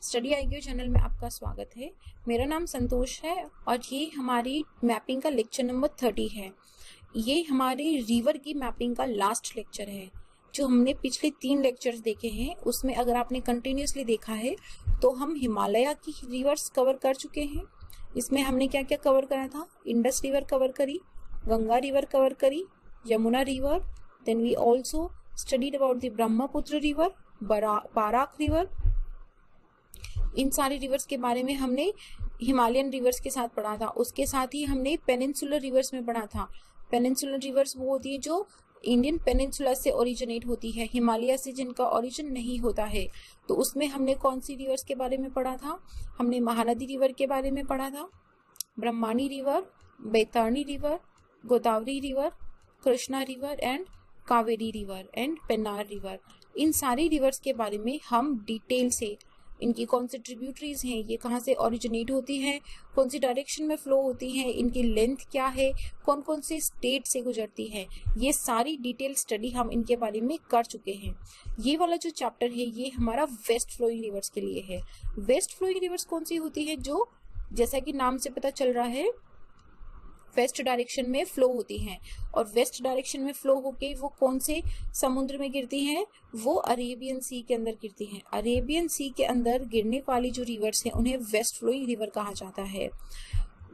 Study IQ channel में आपका स्वागत है। मेरा नाम संतोष है और ये हमारी मैपिंग का लेक्चर नंबर 30 है। ये हमारी रिवर की मैपिंग का लास्ट लेक्चर है। जो हमने पिछले 3 लेक्चर्स देखे हैं उसमें अगर आपने कंटिन्यूसली देखा है तो हम हिमालय की रिवर्स कवर कर चुके हैं। इसमें हमने क्या क्या कवर करा था? इंडस रिवर कवर करी, गंगा रिवर कवर करी, Yamuna river, then we also studied about the Brahmaputra river, Barak river. इन सारे रिवर्स के बारे में हमने हिमालयन रिवर्स के साथ पढ़ा था। उसके साथ ही हमने पेनिनसुलर रिवर्स में पढ़ा था। पेनिनसुलर रिवर्स वो होती है जो इंडियन पेनिनसुला से ओरिजिनेट होती है, हिमालय से जिनका ओरिजिन नहीं होता है। तो उसमें हमने कौन सी रिवर्स के बारे में पढ़ा था? हमने महानदी रिवर के बारे में पढ़ा था, Brahmani river, Baitarani river, Godavari river, Krishna river and Kaveri river and Pennar river. इन सारी रिवर्स के बारे में हम डिटेल से, इनकी कौन सी ट्रिब्यूटरीज हैं, ये कहाँ से ओरिजिनेट होती हैं, कौन सी डायरेक्शन में फ्लो होती हैं, इनकी लेंथ क्या है, कौन कौन से स्टेट से गुजरती है, ये सारी डिटेल स्टडी हम इनके बारे में कर चुके हैं। ये वाला जो चैप्टर है ये हमारा वेस्ट फ्लोइंग रिवर्स के लिए है। वेस्ट फ्लोइंग रिवर्स कौन सी होती है? जो जैसा कि नाम से पता चल रहा है वेस्ट डायरेक्शन में फ्लो होती हैं। और वेस्ट डायरेक्शन में फ्लो होके वो कौन से समुद्र में गिरती हैं? वो अरेबियन सी के अंदर गिरती हैं। अरेबियन सी के अंदर गिरने वाली जो रिवर्स हैं उन्हें वेस्ट फ्लोइंग रिवर कहा जाता है।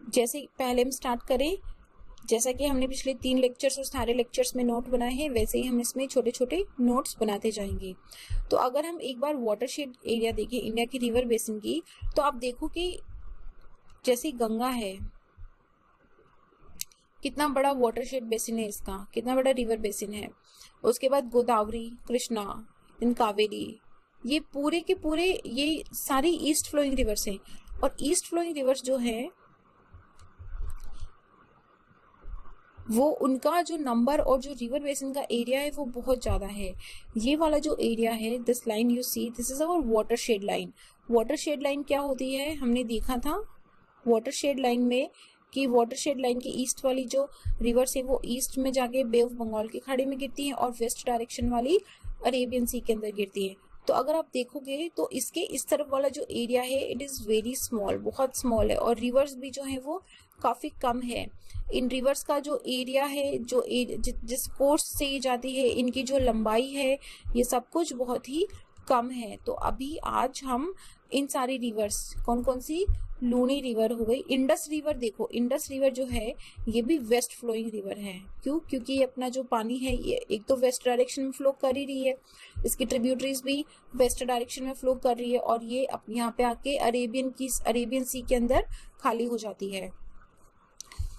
जैसे पहले हम स्टार्ट करें, जैसा कि हमने पिछले 3 लेक्चर्स और सारे लेक्चर्स में नोट बनाए हैं वैसे ही हम इसमें छोटे छोटे नोट्स बनाते जाएंगे। तो अगर हम एक बार वाटरशेड एरिया देखें इंडिया की रिवर बेसिन की, तो आप देखो कि जैसे गंगा है, कितना बड़ा वाटरशेड बेसिन है इसका, कितना बड़ा रिवर बेसिन है। उसके बाद गोदावरी, कृष्णा, देन कावेरी, ये पूरे के पूरे ये सारी ईस्ट फ्लोइंग रिवर्स हैं। और ईस्ट फ्लोइंग रिवर्स जो है वो उनका जो नंबर और जो रिवर बेसिन का एरिया है वो बहुत ज्यादा है। ये वाला जो एरिया है, this line you see, this is our watershed line. Watershed line क्या होती है? हमने देखा था वाटरशेड लाइन में कि वाटरशेड लाइन की ईस्ट वाली जो रिवर्स है वो ईस्ट में जाके बे ऑफ बंगाल की खाड़ी में गिरती है और वेस्ट डायरेक्शन वाली अरेबियन सी के अंदर गिरती है। तो अगर आप देखोगे तो इसके इस तरफ वाला जो एरिया है इट इज वेरी स्मॉल, बहुत स्मॉल है। और रिवर्स भी जो है वो काफी कम है। इन रिवर्स का जो एरिया है, जो जिस कोर्स से ये जाती है, इनकी जो लंबाई है, ये सब कुछ बहुत ही कम है। तो अभी आज हम इन सारी रिवर्स, कौन कौन सी? लूनी रिवर हो गई, इंडस रिवर। देखो इंडस रिवर जो है ये भी वेस्ट फ्लोइंग रिवर है। क्यों? क्योंकि ये अपना जो पानी है ये एक तो वेस्ट डायरेक्शन में फ्लो कर ही रही है, इसकी ट्रिब्यूटरीज भी वेस्ट डायरेक्शन में फ्लो कर रही है और ये यहाँ पे आके अरेबियन सी के अंदर खाली हो जाती है।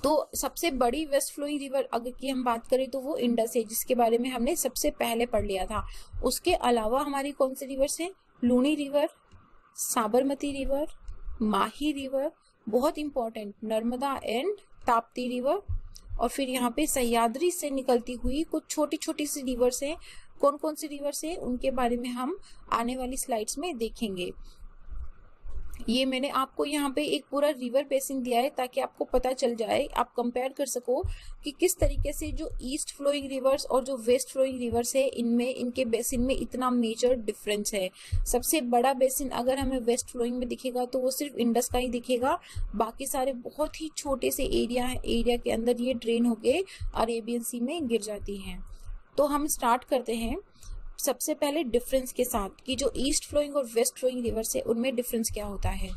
तो सबसे बड़ी वेस्ट फ्लोइंग रिवर अगर की हम बात करें तो वो इंडस है, जिसके बारे में हमने सबसे पहले पढ़ लिया था। उसके अलावा हमारी कौन सी रिवर्स है? Luni river, Sabarmati river, Mahi river, बहुत important, Narmada and Tapti river. और फिर यहाँ पे सह्याद्री से निकलती हुई कुछ छोटी छोटी सी रिवर्स हैं। कौन कौन सी रिवर्स हैं उनके बारे में हम आने वाली स्लाइड्स में देखेंगे। ये मैंने आपको यहाँ पे एक पूरा रिवर बेसिन दिया है ताकि आपको पता चल जाए, आप कंपेयर कर सको कि किस तरीके से जो ईस्ट फ्लोइंग रिवर्स और जो वेस्ट फ्लोइंग रिवर्स है इनमें, इनके बेसिन में इतना मेजर डिफरेंस है। सबसे बड़ा बेसिन अगर हमें वेस्ट फ्लोइंग में दिखेगा तो वो सिर्फ इंडस का ही दिखेगा। बाकी सारे बहुत ही छोटे से एरिया के अंदर ये ड्रेन होके अरेबियन सी में गिर जाती हैं। तो हम स्टार्ट करते हैं सबसे पहले डिफरेंस के साथ कि जो ईस्ट फ्लोइंग और वेस्ट फ्लोइंग रिवर्स है उनमें डिफरेंस क्या होता है।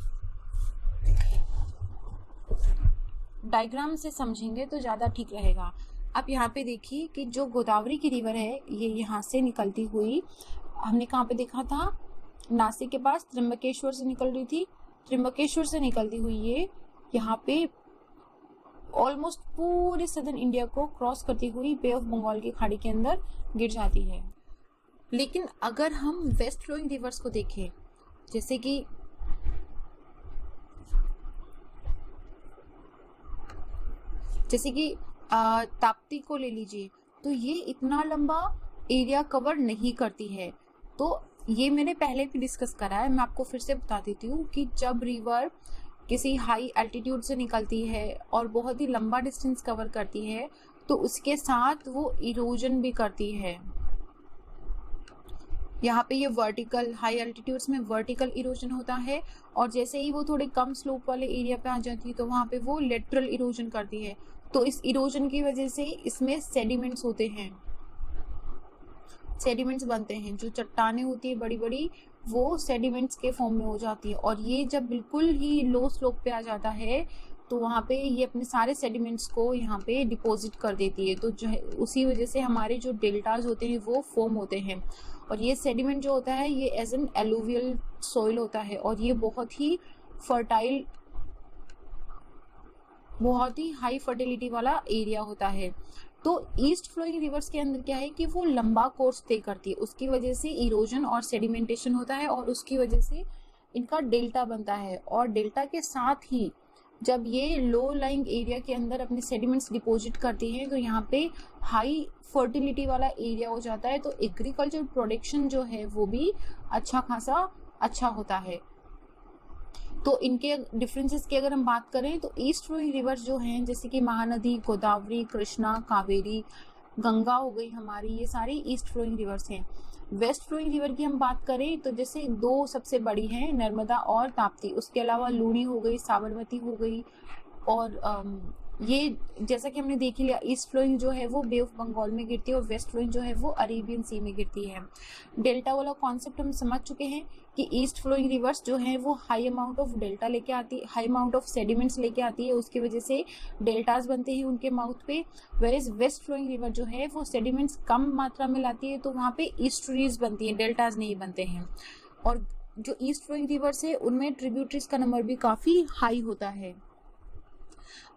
डायग्राम से समझेंगे तो ज्यादा ठीक रहेगा। अब यहाँ पे देखिए कि जो गोदावरी की रिवर है ये यहाँ से निकलती हुई, हमने कहाँ पे देखा था? नासिक के पास त्र्यंबकेश्वर से निकल रही थी। त्र्यंबकेश्वर से निकलती हुई ये यहाँ पे ऑलमोस्ट पूरे सदर्न इंडिया को क्रॉस करती हुई बे ऑफ बंगाल की खाड़ी के अंदर गिर जाती है। लेकिन अगर हम वेस्ट फ्लोइंग रिवर्स को देखें, जैसे कि ताप्ती को ले लीजिए, तो ये इतना लंबा एरिया कवर नहीं करती है। तो ये मैंने पहले भी डिस्कस करा है, मैं आपको फिर से बता देती हूँ कि जब रिवर किसी हाई एल्टीट्यूड से निकलती है और बहुत ही लंबा डिस्टेंस कवर करती है तो उसके साथ वो इरोजन भी करती है। यहाँ पे ये वर्टिकल, हाई एल्टीट्यूड्स में वर्टिकल इरोजन होता है, और जैसे ही वो थोड़े कम स्लोप वाले एरिया पे आ जाती है तो वहाँ पे वो लेटरल इरोजन करती है। तो इस इरोजन की वजह से इसमें सेडिमेंट्स होते हैं, सेडिमेंट्स बनते हैं। जो चट्टानें होती है बड़ी बड़ी, वो सेडिमेंट्स के फॉर्म में हो जाती है, और ये जब बिल्कुल ही लो स्लोप पे आ जाता है तो वहाँ पे ये अपने सारे सेडिमेंट्स को यहाँ पे डिपॉजिट कर देती है। तो जो है उसी वजह से हमारे जो डेल्टाज होते हैं वो फॉर्म होते हैं। और ये सेडिमेंट जो होता है ये एज एन एलुवियल सॉइल होता है, और ये बहुत ही फर्टाइल, बहुत ही हाई फर्टिलिटी वाला एरिया होता है। तो ईस्ट फ्लोइंग रिवर्स के अंदर क्या है कि वो लंबा कोर्स तय करती है, उसकी वजह से इरोजन और सेडिमेंटेशन होता है, और उसकी वजह से इनका डेल्टा बनता है। और डेल्टा के साथ ही जब ये लो लाइंग एरिया के अंदर अपने सेडिमेंट्स डिपॉजिट करती है तो यहाँ पे हाई फर्टिलिटी वाला एरिया हो जाता है, तो एग्रीकल्चर प्रोडक्शन जो है वो भी अच्छा खासा अच्छा होता है। तो इनके डिफरेंसेस की अगर हम बात करें तो ईस्ट फ्लोइंग रिवर्स जो हैं जैसे कि महानदी, गोदावरी, कृष्णा, कावेरी, गंगा हो गई हमारी, ये सारी ईस्ट फ्लोइंग रिवर्स हैं। वेस्ट फ्लोइंग रिवर की हम बात करें तो जैसे दो सबसे बड़ी हैं, नर्मदा और ताप्ती, उसके अलावा लूनी हो गई, साबरमती हो गई, और ये जैसा कि हमने देख लिया ईस्ट फ्लोइंग जो है वो बे ऑफ बंगाल में गिरती है, और वेस्ट फ्लोइंग जो है वो अरेबियन सी में गिरती है। डेल्टा वाला कॉन्सेप्ट हम समझ चुके हैं कि ईस्ट फ्लोइंग रिवर्स जो है वो हाई अमाउंट ऑफ डेल्टा लेके आती है, हाई अमाउंट ऑफ सेडिमेंट्स लेके आती है, उसकी वजह से डेल्टाज बनते हैं उनके माउथ पे। वेरेज वेस्ट फ्लोइंग रिवर जो है वो सेडिमेंट्स कम मात्रा में लाती है, तो वहाँ पे ईस्टरीज बनती है, डेल्टाज नहीं बनते हैं। और जो ईस्ट फ्लोइंग रिवर्स है उनमें ट्रिब्यूटरीज का नंबर भी काफी हाई होता है।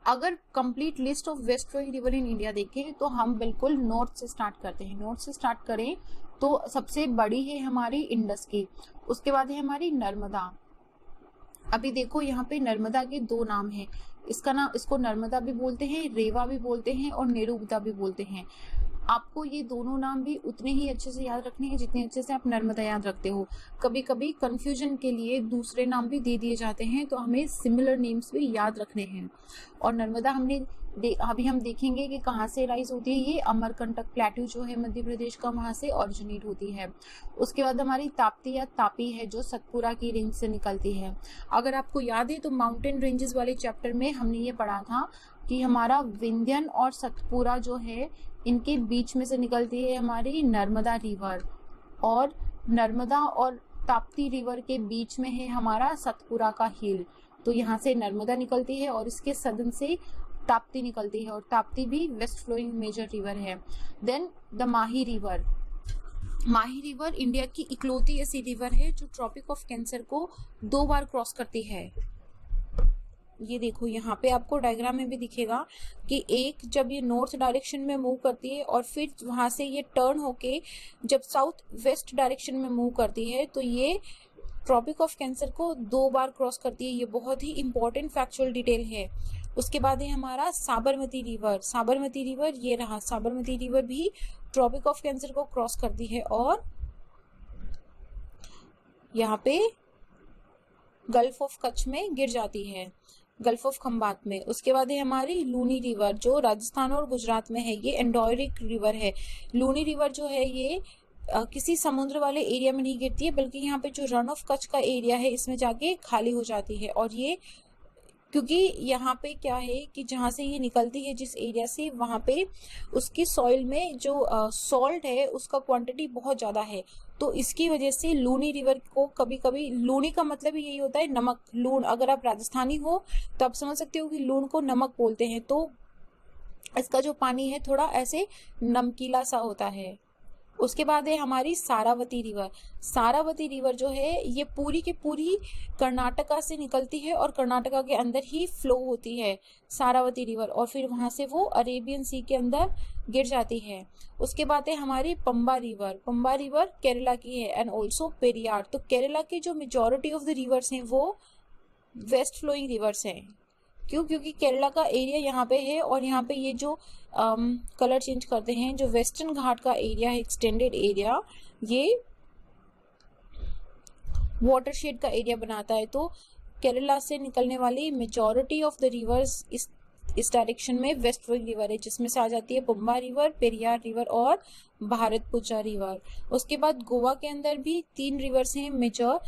अगर complete list of west flowing river in India देखें तो हम बिल्कुल नॉर्थ से स्टार्ट करते हैं। नॉर्थ से स्टार्ट करें तो सबसे बड़ी है हमारी इंडस की, उसके बाद है हमारी नर्मदा। अभी देखो यहाँ पे नर्मदा के दो नाम हैं, इसका नाम, इसको नर्मदा भी बोलते हैं, रेवा भी बोलते हैं, और नेरुबदा भी बोलते हैं। आपको ये दोनों नाम भी उतने ही अच्छे से याद रखने हैं जितने अच्छे से आप नर्मदा याद रखते हो। कभी कभी कंफ्यूजन के लिए दूसरे नाम भी दे दिए जाते हैं, तो हमें सिमिलर नेम्स भी याद रखने हैं। और नर्मदा अभी हम देखेंगे कि कहाँ से राइज होती है, ये अमरकंटक प्लेट्यू जो है मध्य प्रदेश का, वहां से ऑरिजिनेट होती है। उसके बाद हमारी ताप्ती या तापी है जो सतपुरा की रेंज से निकलती है। अगर आपको याद है तो माउंटेन रेंजेस वाले चैप्टर में हमने ये पढ़ा था कि हमारा विंध्यन और सतपुरा जो है इनके बीच में से निकलती है हमारी नर्मदा रिवर, और नर्मदा और ताप्ती रिवर के बीच में है हमारा सतपुरा का हिल। तो यहाँ से नर्मदा निकलती है और इसके सदन से ताप्ती निकलती है, और ताप्ती भी वेस्ट फ्लोइंग मेजर रिवर है। Then the Mahi river. Mahi river India की इकलौती ऐसी रिवर है जो ट्रॉपिक ऑफ कैंसर को 2 बार क्रॉस करती है। ये देखो यहाँ पे आपको डायग्राम में भी दिखेगा कि एक जब ये नॉर्थ डायरेक्शन में मूव करती है और फिर वहां से ये टर्न होके जब साउथ वेस्ट डायरेक्शन में मूव करती है तो ये ट्रॉपिक ऑफ कैंसर को 2 बार क्रॉस करती है। ये बहुत ही इंपॉर्टेंट फैक्चुअल डिटेल है। उसके बाद है हमारा साबरमती रिवर। साबरमती रिवर ये रहा, साबरमती रिवर भी ट्रॉपिक ऑफ कैंसर को क्रॉस करती है और यहाँ पे गल्फ ऑफ कच्छ में गिर जाती है, गल्फ ऑफ खंबात में। उसके बाद है हमारी लूनी रिवर जो राजस्थान और गुजरात में है, ये एंडोरिक रिवर है। लूनी रिवर जो है ये किसी समुद्र वाले एरिया में नहीं गिरती है, बल्कि यहाँ पे जो रन ऑफ कच्छ का एरिया है इसमें जाके खाली हो जाती है। और ये क्योंकि यहाँ पे क्या है कि जहाँ से ये निकलती है जिस एरिया से, वहाँ पे उसकी सॉइल में जो सॉल्ट है उसका क्वांटिटी बहुत ज़्यादा है, तो इसकी वजह से लूनी रिवर को कभी कभी, लूनी का मतलब ही यही होता है नमक, लून। अगर आप राजस्थानी हो तो आप समझ सकते हो कि लून को नमक बोलते हैं, तो इसका जो पानी है थोड़ा ऐसे नमकीला सा होता है। उसके बाद है हमारी सारावती रिवर। सारावती रिवर जो है ये पूरी की पूरी कर्नाटका से निकलती है और कर्नाटका के अंदर ही फ्लो होती है सारावती रिवर, और फिर वहां से वो अरेबियन सी के अंदर गिर जाती है। उसके बाद है हमारी पंबा रिवर। पंबा रिवर केरला की है एंड ऑल्सो पेरियार। तो केरला के जो मेजोरिटी ऑफ द रिवर्स हैं वो वेस्ट फ्लोइंग रिवर्स हैं। क्यों? क्योंकि केरला का एरिया यहाँ पे है, और यहाँ पे ये जो कलर चेंज करते हैं, जो वेस्टर्न घाट का एरिया है, एक्सटेंडेड एरिया, ये वाटरशेड का एरिया बनाता है। तो केरला से निकलने वाली मेजॉरिटी ऑफ द रिवर्स इस इस डायरेक्शन में वेस्ट फ्लोइंग रिवर है, जिसमें से आ जाती है पंबा रिवर, पेरियार रिवर और भारतपुजा रिवर। उसके बाद गोवा के अंदर भी 3 रिवर्स हैं major,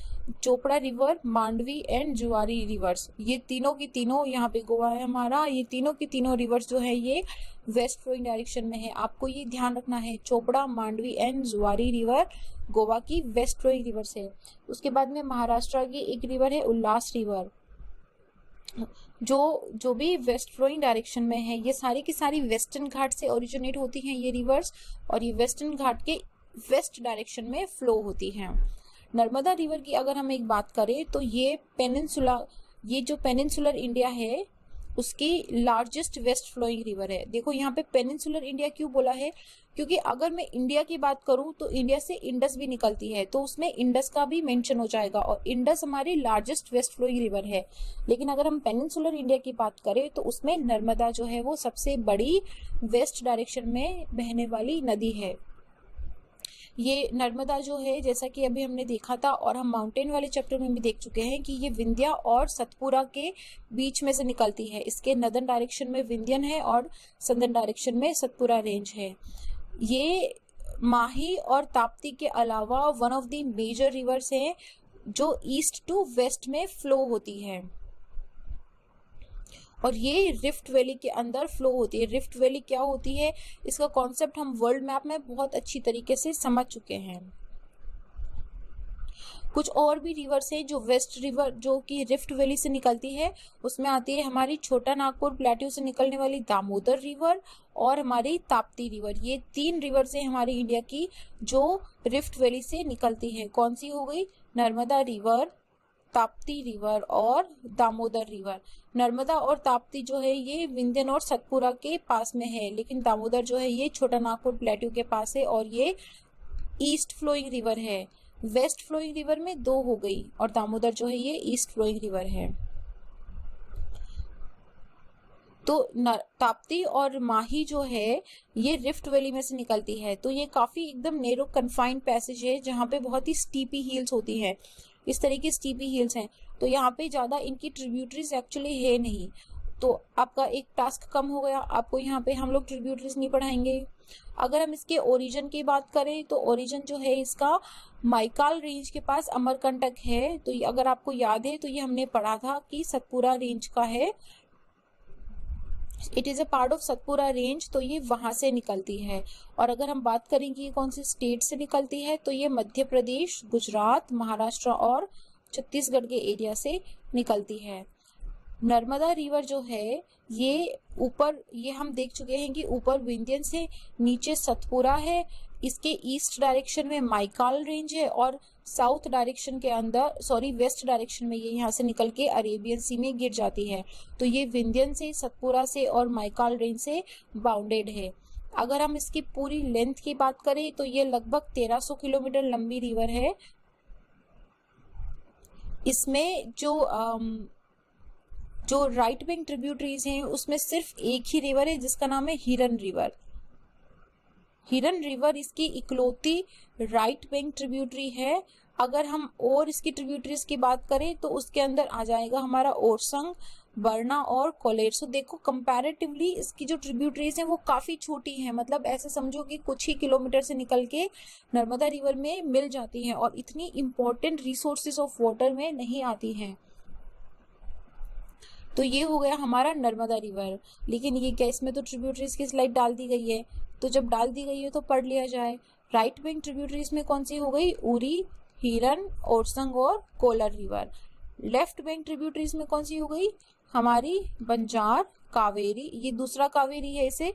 Chapora river, Mandovi and Zuari rivers. ये तीनों की तीनों, यहाँ पे गोवा है हमारा, ये तीनों की तीनों रिवर्स जो है ये वेस्ट फ्लोइंग डायरेक्शन में है। आपको ये ध्यान रखना है, चोपड़ा, मांडवी एंड जुआरी रिवर गोवा की वेस्ट फ्लोइंग रिवर्स है। उसके बाद में महाराष्ट्र की एक रिवर है उल्लास रिवर, जो भी वेस्ट फ्लोइंग डायरेक्शन में है। ये सारी की सारी वेस्टर्न घाट से ओरिजिनेट होती हैं ये रिवर्स, और ये वेस्टर्न घाट के वेस्ट डायरेक्शन में फ्लो होती हैं। नर्मदा रिवर की अगर हम एक बात करें तो ये जो पेनिनसुलर इंडिया है उसकी लार्जेस्ट वेस्ट फ्लोइंग रिवर है। देखो यहाँ पे पेनिनसुलर इंडिया क्यों बोला है, क्योंकि अगर मैं इंडिया की बात करूं तो इंडिया से इंडस भी निकलती है, तो उसमें इंडस का भी मेंशन हो जाएगा, और इंडस हमारी लार्जेस्ट वेस्ट फ्लोइंग रिवर है। लेकिन अगर हम पेनिनसुलर इंडिया की बात करें तो उसमें नर्मदा जो है वो सबसे बड़ी वेस्ट डायरेक्शन में बहने वाली नदी है। ये नर्मदा जो है, जैसा कि अभी हमने देखा था और हम माउंटेन वाले चैप्टर में भी देख चुके हैं कि ये विंध्या और सतपुरा के बीच में से निकलती है। इसके नदर्न डायरेक्शन में विंध्यन है और सदर्न डायरेक्शन में सतपुरा रेंज है। ये माही और ताप्ती के अलावा one of the major rivers हैं जो ईस्ट टू वेस्ट में फ्लो होती है, और ये रिफ्ट वैली के अंदर फ्लो होती है। रिफ्ट वैली क्या होती है, इसका कॉन्सेप्ट हम वर्ल्ड मैप में बहुत अच्छी तरीके से समझ चुके हैं। कुछ और भी रिवर्स हैं जो वेस्ट रिवर जो कि रिफ्ट वैली से निकलती है, उसमें आती है हमारी छोटा नागपुर प्लेट्यू से निकलने वाली दामोदर रिवर और हमारी ताप्ती रिवर। ये 3 रिवर्स हैं हमारी इंडिया की जो रिफ्ट वैली से निकलती है। कौन सी हो गई, नर्मदा रिवर, ताप्ती रिवर और दामोदर रिवर। नर्मदा और ताप्ती जो है ये विंध्यन और सतपुरा के पास में है, लेकिन दामोदर जो है ये छोटा नागपुर प्लेट्यू के पास है और ये ईस्ट फ्लोइंग रिवर है। वेस्ट फ्लोइंग रिवर में 2 हो गई और दामोदर जो है ये ईस्ट फ्लोइंग रिवर है। तो ताप्ती और माही जो है ये रिफ्ट वैली में से निकलती है, तो ये काफी एकदम नैरो कन्फाइंड पैसेज है जहाँ पे बहुत ही स्टीपी हिल्स होती है। इस तरह की स्टीपी हिल्स हैं, तो यहाँ पे ज्यादा इनकी ट्रिब्यूटरीज एक्चुअली है नहीं, तो आपका एक टास्क कम हो गया। आपको यहाँ पे हम लोग ट्रिब्यूटरीज नहीं पढ़ाएंगे। अगर हम इसके ओरिजिन की बात करें तो ओरिजिन जो है इसका माइकाल रेंज के पास अमरकंटक है। तो ये अगर आपको याद है तो ये हमने पढ़ा था कि सतपुरा रेंज का है, it is a part of Satpura range, तो ये वहां से निकलती है। और अगर हम बात करें कि ये कौन सी स्टेट से निकलती है तो ये मध्य प्रदेश, गुजरात, महाराष्ट्र और छत्तीसगढ़ के एरिया से निकलती है। नर्मदा रिवर जो है ये ऊपर, ये हम देख चुके हैं कि ऊपर विंध्यन से नीचे सतपुरा है, इसके ईस्ट डायरेक्शन में माइकाल रेंज है और साउथ डायरेक्शन के अंदर वेस्ट डायरेक्शन में ये यहाँ से निकल के अरेबियन सी में गिर जाती है। तो ये विंध्यन से, सतपुरा से और माइकाल रेंज से बाउंडेड है। अगर हम इसकी पूरी लेंथ की बात करें तो ये लगभग 1300 किलोमीटर लंबी रिवर है। इसमें जो राइट विंग ट्रिब्यूटरीज हैं उसमें सिर्फ एक ही रिवर है जिसका नाम है हिरन रिवर। हिरन रिवर इसकी इकलौती राइट विंग ट्रिब्यूटरी है। अगर हम और इसकी ट्रिब्यूटरीज की बात करें तो उसके अंदर आ जाएगा हमारा ओरसंग, बरना और कोलेर। सो देखो कंपैरेटिवली इसकी जो ट्रिब्यूटरीज हैं वो काफी छोटी हैं, मतलब ऐसे समझो कि कुछ ही किलोमीटर से निकल के नर्मदा रिवर में मिल जाती हैं और इतनी इंपॉर्टेंट रिसोर्सेज ऑफ वाटर में नहीं आती हैं। तो ये हो गया हमारा नर्मदा रिवर। लेकिन ये क्या, इसमें तो ट्रिब्यूटरीज की स्लाइड डाल दी गई है, तो जब डाल दी गई है तो पढ़ लिया जाए। राइट विंग ट्रिब्यूटरीज में कौन सी हो गई, उरी, हिरन, ओरसंग और Kolar river. Left wing tributaries में कौन सी हो गई, हमारी बंजार, कावेरी, ये दूसरा कावेरी है, इसे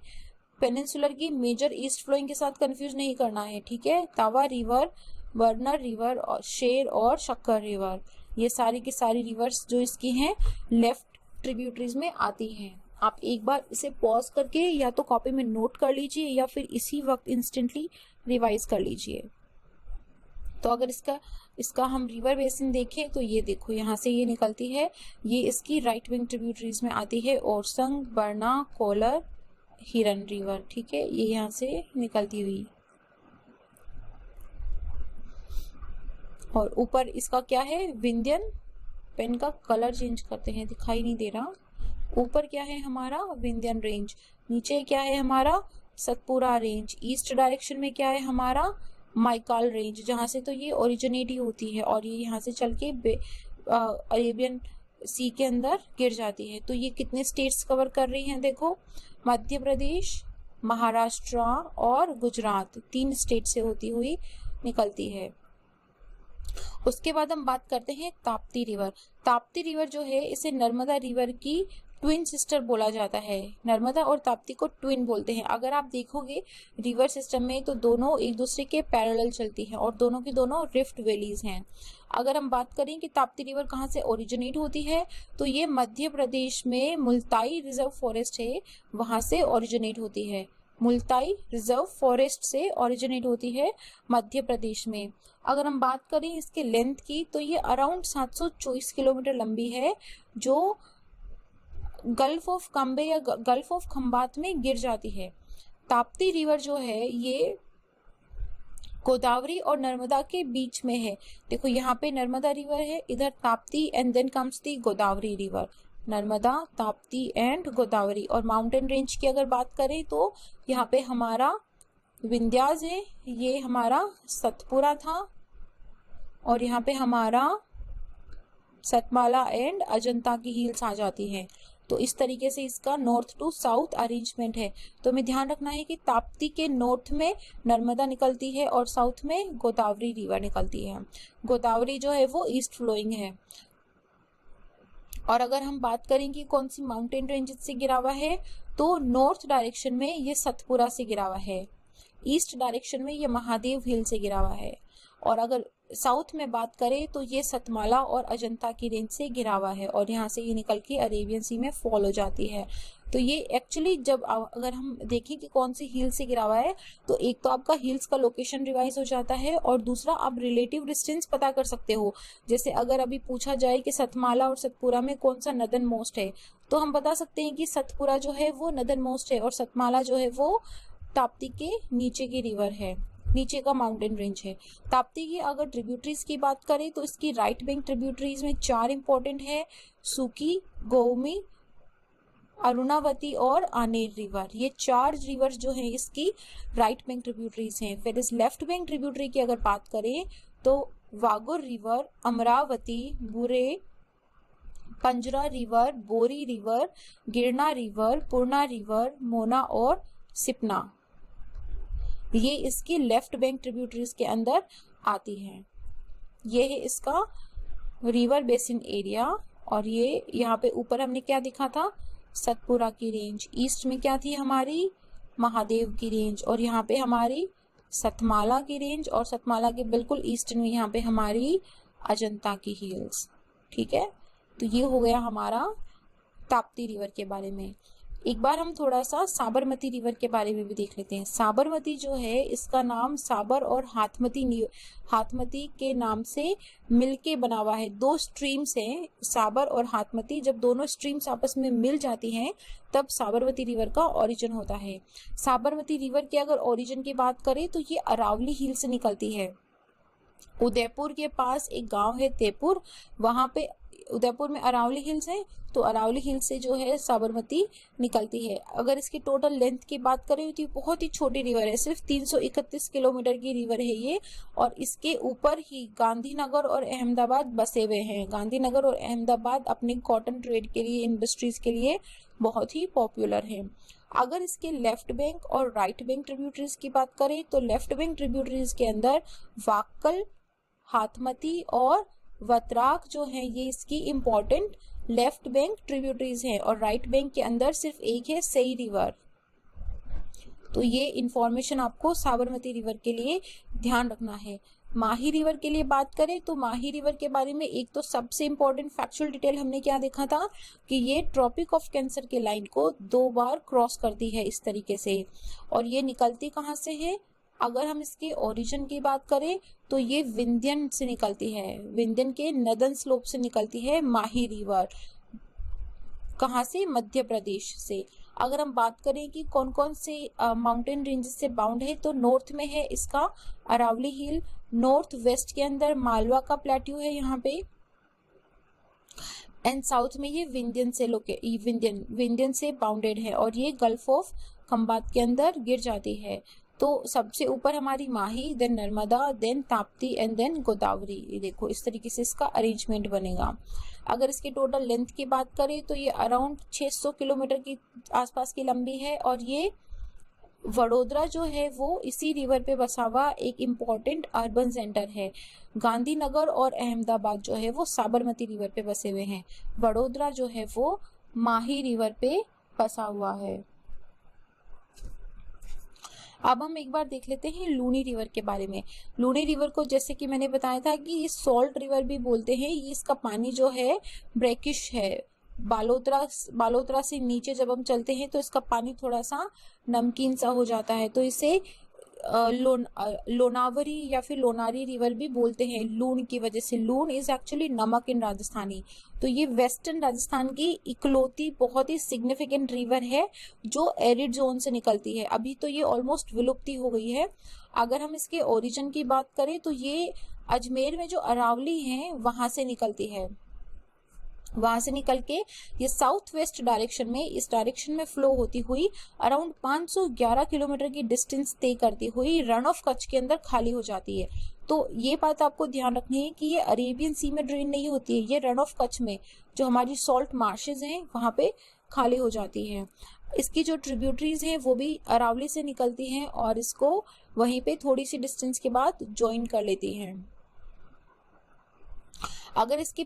पेनिनसुलर की मेजर ईस्ट फ्लोइंग के साथ कंफ्यूज नहीं करना है, ठीक है। तावा रिवर, बर्नर रिवर और शेर और शक्कर रिवर, ये सारी की सारी रिवर्स जो इसकी हैं लेफ्ट ट्रिब्यूटरीज में आती हैं। आप एक बार इसे पॉज करके या तो कॉपी में नोट कर लीजिए या फिर इसी वक्त इंस्टेंटली रिवाइज कर लीजिए। तो अगर इसका हम रिवर बेसिन देखें तो ये देखो यहाँ से ये निकलती है, ये इसकी राइट विंग ट्रिब्यूटरीज में आती है, ओरसंग, बरना, कोलर, हिरन रिवर, ठीक है, ये यहाँ से निकलती हुई। और ऊपर इसका क्या है, विंध्यन। पेन का कलर चेंज करते हैं, दिखाई नहीं दे रहा, ऊपर क्या है हमारा विंध्यन रेंज, नीचे क्या है हमारा सतपुरा रेंज, ईस्ट डायरेक्शन में क्या है हमारा माइकाल रेंज, जहां से तो ये ओरिजिनेट ही होती है और ये यहाँ से चल के अरेबियन सी के अंदर गिर जाती है। तो ये कितने स्टेट्स कवर कर रही हैं देखो, मध्य प्रदेश, महाराष्ट्र और गुजरात, 3 स्टेट से होती हुई निकलती है। उसके बाद हम बात करते हैं ताप्ती रिवर। ताप्ती रिवर जो है इसे नर्मदा रिवर की ट्विन सिस्टर बोला जाता है। नर्मदा और ताप्ती को ट्विन बोलते हैं। अगर आप देखोगे रिवर सिस्टम में तो दोनों एक दूसरे के पैरेलल चलती हैं और दोनों की दोनों रिफ्ट वैलीज हैं। अगर हम बात करें कि ताप्ती रिवर कहाँ से ओरिजिनेट होती है तो ये मध्य प्रदेश में मुल्ताई रिजर्व फॉरेस्ट है, वहां से ओरिजिनेट होती है। मुल्ताई रिजर्व फॉरेस्ट से ओरिजिनेट होती है मध्य प्रदेश में। अगर हम बात करें इसके लेंथ की तो ये अराउंड 724 किलोमीटर लंबी है, जो गल्फ ऑफ काम्बे या गल्फ ऑफ खंबात में गिर जाती है। ताप्ती रिवर जो है ये गोदावरी और नर्मदा के बीच में है। देखो यहाँ पे नर्मदा रिवर है, इधर Tapti and then comes the Godavari river. Narmada, Tapti and Godavari. और माउंटेन रेंज की अगर बात करें तो यहाँ पे हमारा विंध्यास है, ये हमारा सतपुरा था और यहाँ पे हमारा सतमाला एंड अजंता की हिल्स आ जाती हैं। तो इस तरीके से इसका नॉर्थ टू साउथ अरेंजमेंट है। तो हमें ध्यान रखना है कि ताप्ती के नॉर्थ में नर्मदा निकलती है और साउथ में गोदावरी रिवर निकलती है। गोदावरी जो है वो ईस्ट फ्लोइंग है। और अगर हम बात करें कि कौन सी माउंटेन रेंज से गिरा हुआ है तो नॉर्थ डायरेक्शन में ये सतपुरा से गिरा हुआ है, ईस्ट डायरेक्शन में ये महादेव हिल से गिरा हुआ है और अगर साउथ में बात करें तो ये सतमाला और अजंता की रेंज से घिरा हुआ है और यहाँ से ये निकल के अरेबियन सी में फॉल हो जाती है। तो ये एक्चुअली जब अगर हम देखें कि कौन सी हिल से घिरा हुआ है तो एक तो आपका हिल्स का लोकेशन रिवाइज हो जाता है और दूसरा आप रिलेटिव डिस्टेंस पता कर सकते हो। जैसे अगर अभी पूछा जाए कि सतमाला और सतपुरा में कौन सा नदर्न मोस्ट है तो हम बता सकते हैं कि सतपुरा जो है वो नदर्न मोस्ट है और सतमाला जो है वो ताप्ती के नीचे की रिवर है, नीचे का माउंटेन रेंज है। ताप्ती की अगर ट्रिब्यूटरीज की बात करें तो इसकी राइट बैंक ट्रिब्यूटरीज में 4 इंपॉर्टेंट है, सुकी, गौमी, अरुणावती और आनेर रिवर। ये 4 रिवर्स जो है इसकी राइट बैंक ट्रिब्यूटरीज हैं। फिर इस लेफ्ट बैंक ट्रिब्यूटरी की अगर बात करें तो वागुर रिवर, अमरावती, बुरे, पंजरा रिवर, बोरी रिवर, गिरना रिवर, पूर्णा रिवर, मोना और सिपना, ये इसकी लेफ्ट बैंक ट्रिब्यूटरीज के अंदर आती हैं। ये है इसका रिवर बेसिन एरिया और ये यहाँ पे ऊपर हमने क्या देखा था, सतपुरा की रेंज, ईस्ट में क्या थी हमारी महादेव की रेंज और यहाँ पे हमारी सतमाला की रेंज और सतमाला के बिल्कुल ईस्ट में यहाँ पे हमारी अजंता की हिल्स। ठीक है, तो ये हो गया हमारा ताप्ती रिवर के बारे में। एक बार हम थोड़ा सा साबरमती रिवर के बारे में भी देख लेते हैं। साबरमती जो है इसका नाम साबर और हाथमती के नाम से मिलके बना हुआ है। 2 स्ट्रीम्स हैं, साबर और हाथमती। जब दोनों स्ट्रीम्स आपस में मिल जाती हैं तब साबरमती रिवर का ओरिजिन होता है। साबरमती रिवर के अगर ओरिजिन की बात करें तो ये अरावली हिल से निकलती है। उदयपुर के पास एक गांव है तेपुर, वहां पे उदयपुर में अरावली हिल्स है, तो अरावली हिल से जो है साबरमती निकलती है। अगर इसकी टोटल लेंथ की बात करें तो बहुत ही छोटी रिवर है, सिर्फ 331 किलोमीटर की रिवर है ये और इसके ऊपर ही गांधीनगर और अहमदाबाद बसे हुए हैं। गांधीनगर और अहमदाबाद अपने कॉटन ट्रेड के लिए, इंडस्ट्रीज के लिए बहुत ही पॉपुलर है। अगर इसके लेफ्ट बैंक और राइट बैंक ट्रिब्यूटरीज की बात करें तो लेफ्ट बैंक ट्रिब्यूटरीज के अंदर वाक्कल, हाथमती और वत्राक जो है ये इसकी इम्पोर्टेंट लेफ्ट बैंक ट्रिब्यूटरीज हैं और राइट बैंक के अंदर सिर्फ एक है सई रिवर। तो ये इंफॉर्मेशन आपको साबरमती रिवर के लिए ध्यान रखना है। माही रिवर के लिए बात करें तो माही रिवर के बारे में एक तो सबसे इम्पोर्टेंट फैक्चुअल डिटेल हमने क्या देखा था कि ये ट्रॉपिक ऑफ कैंसर के लाइन को 2 बार क्रॉस करती है इस तरीके से और ये निकलती कहाँ से है। अगर हम इसके ओरिजिन की बात करें तो ये विंध्यन से निकलती है, विंध्यन के नदन स्लोप से निकलती है माही रिवर। कहाँ से, मध्य प्रदेश से। अगर हम बात करें कि कौन कौन से माउंटेन रेंजेस से बाउंड है तो नॉर्थ में है इसका अरावली हिल, नॉर्थ वेस्ट के अंदर मालवा का प्लेट्यू है यहाँ पे, एंड साउथ में ये विंध्यन से बाउंडेड है और ये गल्फ ऑफ खंबात के अंदर गिर जाती है। तो सबसे ऊपर हमारी Mahi, then Narmada, then Tapti and then Godavari. ये देखो इस तरीके से इसका अरेंजमेंट बनेगा। अगर इसकी टोटल लेंथ की बात करें तो ये अराउंड 600 किलोमीटर की आसपास की लंबी है और ये वडोदरा जो है वो इसी रिवर पे बसा हुआ एक इम्पॉर्टेंट अर्बन सेंटर है। गांधीनगर और अहमदाबाद जो है वो साबरमती रिवर पे बसे हुए हैं। वडोदरा जो है वो माही रिवर पे बसा हुआ है। अब हम एक बार देख लेते हैं लूनी रिवर के बारे में। लूनी रिवर को जैसे कि मैंने बताया था कि ये सॉल्ट रिवर भी बोलते हैं। ये इसका पानी जो है ब्रैकिश है। बालोतरा से नीचे जब हम चलते हैं तो इसका पानी थोड़ा सा नमकीन सा हो जाता है, तो इसे लोनावरी या फिर लोनारी रिवर भी बोलते हैं लून की वजह से। लून इज एक्चुअली नमक इन राजस्थानी। तो ये वेस्टर्न राजस्थान की इकलौती बहुत ही सिग्निफिकेंट रिवर है जो एरिड जोन से निकलती है। अभी तो ये ऑलमोस्ट विलुप्ति हो गई है। अगर हम इसके ओरिजिन की बात करें तो ये अजमेर में जो अरावली है वहां से निकलती है। वहां से निकल के ये साउथ वेस्ट डायरेक्शन में, इस डायरेक्शन में फ्लो होती हुई अराउंड 511 किलोमीटर की डिस्टेंस तय करती हुई रन ऑफ कच्छ के अंदर खाली हो जाती है। तो ये बात आपको ध्यान रखनी है कि ये अरेबियन सी में ड्रेन नहीं होती है, ये रन ऑफ कच्छ में जो हमारी सॉल्ट मार्शेज हैं वहां पे खाली हो जाती है। इसकी जो ट्रिब्यूटरीज हैं वो भी अरावली से निकलती हैं और इसको वहीं पे थोड़ी सी डिस्टेंस के बाद ज्वाइन कर लेती हैं। अगर इसकी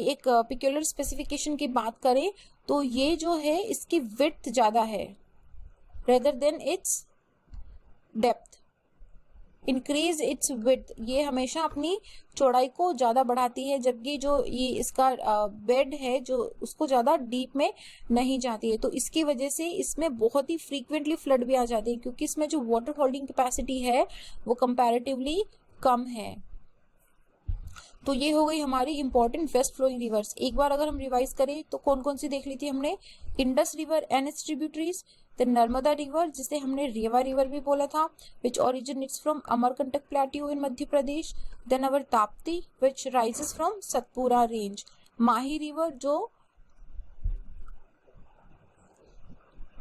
एक पिक्यूलर स्पेसिफिकेशन की बात करें तो ये जो है इसकी विड्थ ज्यादा है rather than it's depth. Increase its width, ये हमेशा अपनी चौड़ाई को ज्यादा बढ़ाती है, जबकि जो ये इसका बेड है जो उसको ज्यादा डीप में नहीं जाती है। तो इसकी वजह से इसमें बहुत ही फ्रीक्वेंटली फ्लड भी आ जाती है क्योंकि इसमें जो वाटर होल्डिंग कैपेसिटी है वो कंपैरेटिवली कम है। तो ये हो गई हमारी इंपॉर्टेंट वेस्ट फ्लोइंग रिवर्स। एक बार अगर हम रिवाइज करें तो कौन कौन सी देख ली थी हमने? Indus river and its tributaries, then Narmada river जिसे हमने रेवा रिवर भी बोला था which originates from Amarkantak plateau in Madhya Pradesh, then our Tapti which rises from Satpura range, Mahi river जो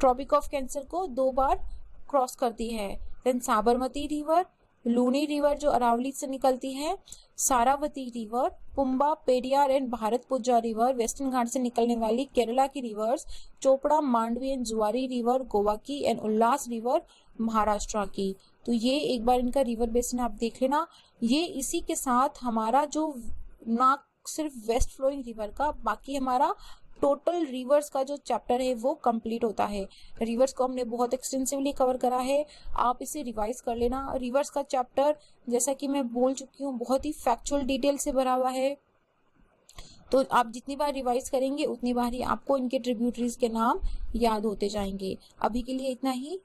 ट्रॉपिक ऑफ कैंसर को 2 बार क्रॉस करती है, then Sabarmati river, Luni river जो अरावली से निकलती है, Sharavati river, Pamba, Periyar and Bharathappuzha river western Ghat से निकलने वाली केरला की रिवर्स, चोपड़ा, मांडवी एंड जुआरी रिवर गोवा की, एंड उल्लास रिवर महाराष्ट्र की। तो ये एक बार इनका रिवर बेसिन आप देख लेना। ये इसी के साथ हमारा जो ना सिर्फ वेस्ट फ्लोइंग रिवर का, बाकी हमारा टोटल रिवर्स का जो चैप्टर है वो कंप्लीट होता है। रिवर्स को हमने बहुत एक्सटेंसिवली कवर करा है, आप इसे रिवाइज कर लेना। रिवर्स का चैप्टर जैसा कि मैं बोल चुकी हूँ बहुत ही फैक्चुअल डिटेल से भरा हुआ है, तो आप जितनी बार रिवाइज करेंगे उतनी बार ही आपको इनके ट्रिब्यूटरीज के नाम याद होते जाएंगे। अभी के लिए इतना ही।